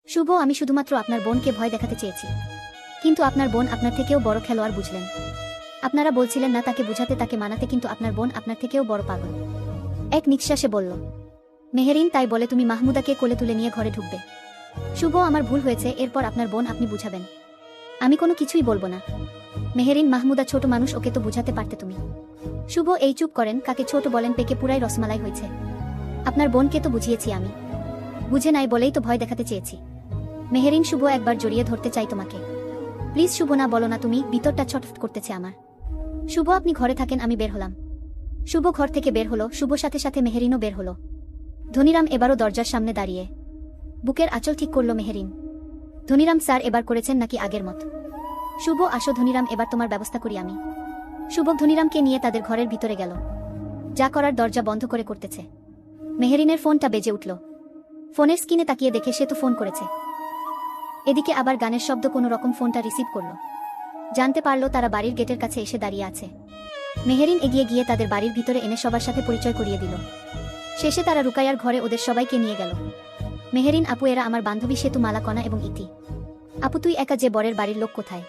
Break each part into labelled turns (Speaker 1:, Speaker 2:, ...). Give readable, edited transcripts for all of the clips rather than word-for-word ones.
Speaker 1: শুভ, আমি শুধুমাত্র আপনার বোনকে ভয় দেখাতে চেয়েছি, কিন্তু আপনার বোন আপনার থেকেও বড় খেলোয়াড় বুঝলেন। আপনারা বলছিলেন না তাকে বুঝাতে, তাকে মানাতে, কিন্তু আপনার বোন আপনার থেকেও বড় পাগল। এক নিঃশ্বাসে বলল মেহেরিন। তাই বলে তুমি মাহমুদাকে কোলে তুলে নিয়ে ঘরে ঢুকবে? শুভ, আমার ভুল হয়েছে, এরপর আপনার বোন আপনি বুঝাবেন, আমি কোনো কিছুই বলবো না। মেহেরিন, মাহমুদা ছোট মানুষ, ওকে তো বুঝাতে পারতে তুমি। শুভ, এই চুপ করেন, কাকে ছোট বলেন? পেকে পুরাই রসমালাই হয়েছে। আপনার বোনকে তো বুঝিয়েছি আমি, বুঝে নাই বলেই তো ভয় দেখাতে চেয়েছি। মেহেরিন, শুভ একবার জড়িয়ে ধরতে চাই তোমাকে। প্লিজ শুভ, না বলো না তুমি, ভিতরটা ছটফট করতেছে আমার। শুভ, আপনি ঘরে থাকেন, আমি বের হলাম। শুভ ঘর থেকে বের হলো, শুভ সাথে সাথে মেহেরিনও বের হলো। ধনিরাম এবারও দরজার সামনে দাঁড়িয়ে বুকের আঁচল ঠিক করল মেহেরিন। ধনিরাম, স্যার এবার করেছেন নাকি আগের মত? শুভ, আসো ধনিরাম, এবার তোমার ব্যবস্থা করি আমি। শুভ ধনিরামকে নিয়ে তাদের ঘরের ভিতরে গেল। যা করার দরজা বন্ধ করে করতেছে। মেহেরিনের ফোনটা বেজে উঠল। ফোনের স্ক্রিনে তাকিয়ে দেখে সে তো ফোন করেছে। এদিকে আবার গানের শব্দ, কোনো রকম ফোনটা রিসিভ করল। জানতে পারল তারা বাড়ির গেটের কাছে এসে দাঁড়িয়ে আছে। মেহেরিন এগিয়ে গিয়ে তাদের বাড়ির ভিতরে এনে সবার সাথে পরিচয় করিয়ে দিল। শেষে তারা রুকাইয়ার ঘরে ওদের সবাইকে নিয়ে গেল। মেহেরিন, আপু এরা আমার বান্ধবী সেতু, মালা, কণা এবং ইতি। আপু তুই একা যে, বরের বাড়ির লোক কোথায়?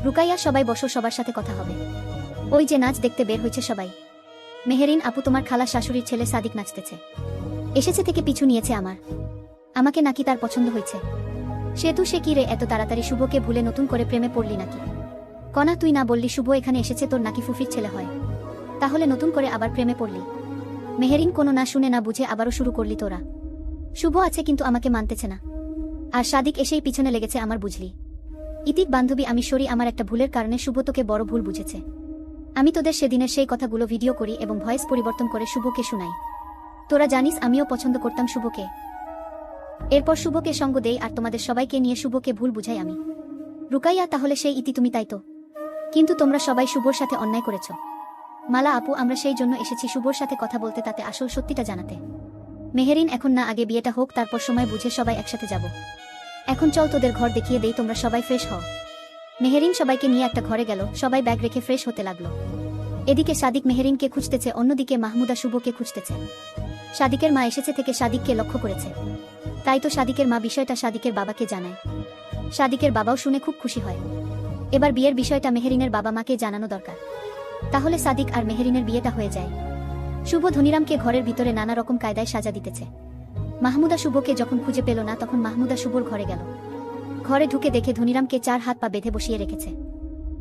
Speaker 1: রুকাইয়া, সবাই বসো, সবার সাথে কথা হবে। ওই যে নাচ দেখতে বের হয়েছে সবাই। মেহেরিন, আপু তোমার খালা শাশুড়ির ছেলে সাদিক নাচতেছে, এসেছে থেকে পিছু নিয়েছে আমাকে নাকি তার পছন্দ হয়েছে? সেতু, সে কি রে, এত তাড়াতাড়ি শুভকে ভুলে নতুন করে প্রেমে পড়লি নাকি? কণা, তুই না বললি শুভ এখানে এসেছে, তোর নাকি ফুফির ছেলে হয়, তাহলে নতুন করে আবার প্রেমে পড়লি? মেহেরিন, কোনো না শুনে না বুঝে আবারও শুরু করলি তোরা। শুভ আছে কিন্তু আমাকে মানতেছে না, আর সাদিক এসেই পিছনে লেগেছে আমার, বুঝলি? ইতিক বান্ধবী, আমি সরি, আমার একটা ভুলের কারণে শুভ তোকে বড় ভুল বুঝেছে। আমি তোদের সেদিনের সেই কথাগুলো ভিডিও করি এবং ভয়েস পরিবর্তন করে শুভকে শুনাই। তোরা জানিস আমিও পছন্দ করতাম শুভকে। এরপর শুভকে সঙ্গ দেই আর তোমাদের সবাইকে নিয়ে শুভকে ভুল বুঝাই আমি। রুকাইয়া, তাহলে সেই ইতি তুমি, তাই তো? কিন্তু তোমরা সবাই শুভর সাথে অন্যায় করেছ। মালা আপু, আমরা সেই জন্য এসেছি শুভর সাথে কথা বলতে, তাতে আসল সত্যিটা জানাতে। মেহেরিন, এখন না, আগে বিয়েটা হোক, তারপর সময় বুঝে সবাই একসাথে যাব। এখন চল তোদের ঘর দেখিয়ে দেই, তোমরা সবাই ফ্রেশ হও। মেহেরিন সবাইকে নিয়ে একটা ঘরে গেল, সবাই ব্যাগ রেখে ফ্রেশ হতে লাগলো। এদিকে সাদিক মেহেরিনকে খুঁজতেছে, অন্যদিকে মাহমুদা শুভকে খুঁজতেছে। সাদিকের মা এসেছে থেকে সাদিককে লক্ষ্য করেছে, তাই তো সাদিকের মা বিষয়টা সাদিকের বাবাকে জানায়। সাদিকের বাবাও শুনে খুব খুশি হয়। এবার বিয়ের বিষয়টা মেহেরিনের বাবা মাকে জানানো দরকার, তাহলে সাদিক আর মেহেরিনের বিয়েটা হয়ে যায়। শুভ ধনিরামকে ঘরের ভিতরে নানা রকম কায়দায় সাজা দিতেছে। মাহমুদা শুভকে যখন খুঁজে পেল না, তখন মাহমুদা শুভর ঘরে গেল। ঘরে ঢুকে দেখে ধনিরামকে 4 হাত পা বেঁধে বসিয়ে রেখেছে।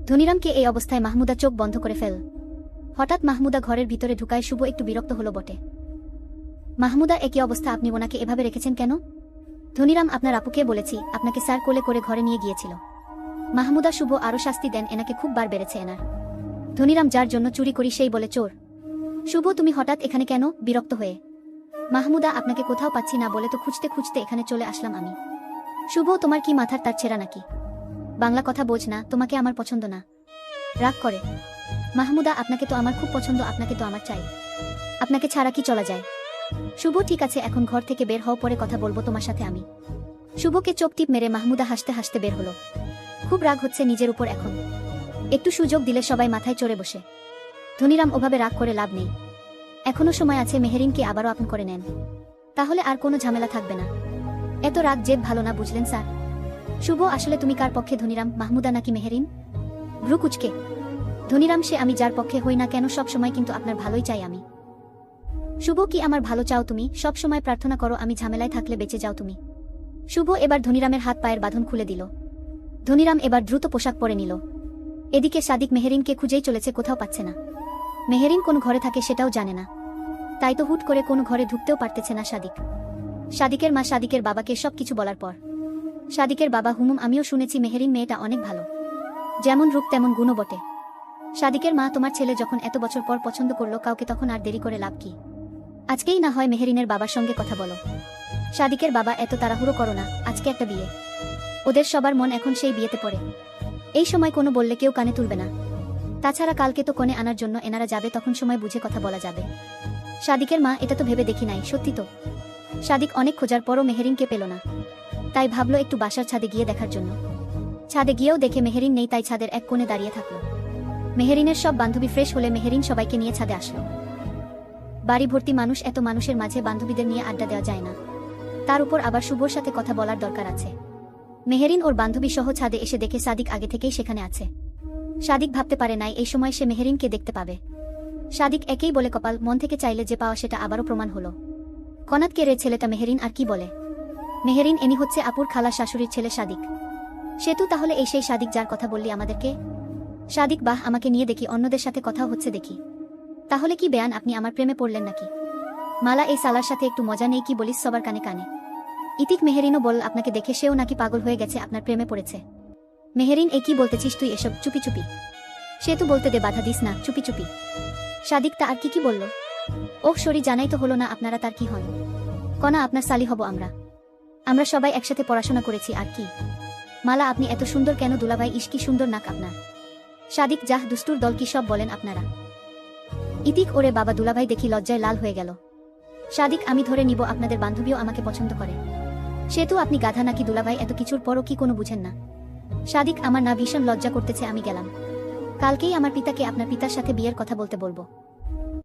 Speaker 1: ধনিরামকে এই অবস্থায় মাহমুদা চোখ বন্ধ করে ফেল। হঠাৎ মাহমুদা ঘরের ভিতরে ঢুকায় শুভ একটু বিরক্ত হলো বটে। মাহমুদা, একই অবস্থা, আপনি ওনাকে এভাবে রেখেছেন কেন? ধনিরাম, আপনার আপুকে বলেছি, আপনাকে স্যার কোলে করে ঘরে নিয়ে গিয়েছিল। মাহমুদা, শুভ আরো শাস্তি দেন, এনাকে খুব বার বেড়েছে এনার। ধনিরাম, যার জন্য চুরি করি সেই বলে চোর। শুভ, তুমি হঠাৎ এখানে কেন? বিরক্ত হয়ে। মাহমুদা, আপনাকে কোথাও পাচ্ছি না বলে তো খুঁজতে খুঁজতে এখানে চলে আসলাম আমি। শুভ, তোমার কি মাথার তার ছেঁড়া নাকি? বাংলা কথা বোঝ না, তোমাকে আমার পছন্দ না। রাগ করে। মাহমুদা, আপনাকে তো আমার খুব পছন্দ, আপনাকে তো আমার চাই, আপনাকে ছাড়া কি চলা যায়? শুভ, ঠিক আছে, এখন ঘর থেকে বের হও, পরে কথা বলবো তোমার সাথে আমি। শুভকে চোখ টিপ মেরে মাহমুদা হাসতে হাসতে বের হলো। খুব রাগ হচ্ছে নিজের উপর এখন, একটু সুযোগ দিলে সবাই মাথায় চড়ে বসে। ধনিরাম, ওভাবে রাগ করে লাভ নেই, এখনো সময় আছে, মেহেরিনকে আবারও আপন করে নেন, তাহলে আর কোনো ঝামেলা থাকবে না। এত রাগ জেদ ভালো না, বুঝলেন স্যার? শুভ, আসলে তুমি কার পক্ষে, ধনিরাম, মাহমুদা নাকি মেহেরিন? ভ্রু কুচকে। ধনিরাম, সে আমি যার পক্ষে হই না কেন, সব সময় কিন্তু আপনার ভালোই চাই আমি। শুভ, কি আমার ভালো চাও তুমি? সব সময় প্রার্থনা করো আমি ঝামেলায় থাকলে বেঁচে যাও তুমি। শুভ এবার ধনিরামের হাত পায়ের বাঁধন খুলে দিল। ধনিরাম এবার দ্রুত পোশাক পরে নিল। এদিকে সাদিক মেহেরিনকে খুঁজেই চলেছে, কোথাও পাচ্ছে না। মেহেরিন কোন ঘরে থাকে সেটাও জানে না, তাই তো হুট করে কোনো ঘরে ঢুকতেও পারতেছে না সাদিক। সাদিকের মা সাদিকের বাবাকে সবকিছু বলার পর সাদিকের বাবা, হুমুম, আমিও শুনেছি মেহেরিন মেয়েটা অনেক ভালো, যেমন রূপ তেমন গুণও বটে। সাদিকের মা, তোমার ছেলে যখন এত বছর পর পছন্দ করলো কাউকে, তখন আর দেরি করে লাভ কি? আজকেই না হয় মেহেরিনের বাবার সঙ্গে কথা বলো। সাদিকের বাবা, এত তাড়াহুড়ো করো না, আজকে একটা বিয়ে, ওদের সবার মন এখন সেই বিয়েতে পড়ে, এই সময় কোনো বললে কেউ কানে তুলবে না। তাছাড়া কালকে তো কনে আনার জন্য এনারা যাবে, তখন সময় বুঝে কথা বলা যাবে। সাদিকের মা, এটা তো ভেবে দেখি নাই, সত্যি তো? সাদিক অনেক খোঁজার পরও মেহেরিনকে পেল না, তাই ভাবলো একটু বাসার ছাদে গিয়ে দেখার জন্য। ছাদে গিয়েও দেখে মেহেরিন নেই, তাই ছাদের এক কোণে দাঁড়িয়ে থাকলো। মেহেরিনের সব বান্ধবী ফ্রেশ হলে মেহেরিন সবাইকে নিয়ে ছাদে আসলো। বাড়ি ভর্তি মানুষ, এত মানুষের মাঝে বান্ধবীদের নিয়ে আড্ডা দেওয়া যায় না। তার উপর আবার শুভর সাথে কথা বলার দরকার আছে। মেহেরিন ওর বান্ধবী সহ ছাদে এসে দেখে সাদিক আগে থেকেই সেখানে আছে। সাদিক ভাবতে পারে নাই এই সময় সে মেহেরিনকে দেখতে পাবে। সাদিক একেই বলে কপাল, মন থেকে চাইলে যে পাওয়া সেটা আবারও প্রমাণ হলো। কনাতকে রে ছেলেটা মেহেরিন আর কি বলে? মেহেরিন এনি হচ্ছে আপুর খালা শাশুড়ির ছেলে সাদিক। সেতু তাহলে এই সেই সাদিক যার কথা বললি আমাদেরকে? সাদিক, বাহ, আমাকে নিয়ে দেখি অন্যদের সাথে কথাও হচ্ছে দেখি। তাহলে কি বেয়ান, আপনি আমার প্রেমে পড়লেন নাকি? মালা, এই সালার সাথে একটু মজা নেই কি বলিস সবার কানে কানে? ইতিক মেহেরিনও বল আপনাকে দেখে সেও নাকি পাগল হয়ে গেছে, আপনার প্রেমে পড়েছে। মেহেরিন, এ কি বলতেছিস তুই এসব? চুপি চুপি। সেতু বলতে দে, বাধা দিস না, চুপি চুপি। সাদিক, তা আর কি বলল? ওহ সরি, জানাই তো হলো না আপনারা তার কি হন। কনা, আপনার সালি হব আমরা। আমরা সবাই একসাথে পড়াশোনা করেছি আর কি। মালা, আপনি এত সুন্দর কেন দুলাভাই? ইস কি সুন্দর নাক আপনার। সাদিক, যাহ দুষ্টুর দল, কি সব বলেন আপনারা? ইতিক, ওরে বাবা, দুলাভাই দেখি লজ্জায় লাল হয়ে গেল। সাদিক, আমি ধরে নিব আপনাদের বান্ধবীও আমাকে পছন্দ করে। সেতু, আপনি গাধা নাকি দুলাভাই? এত কিছুর পরও কি কোনো বুঝেন না? সাদিক, আমার না ভীষণ লজ্জা করতেছে, আমি গেলাম। কালকেই আমার পিতাকে আপনার পিতার সাথে বিয়ের কথা বলতে বলবো।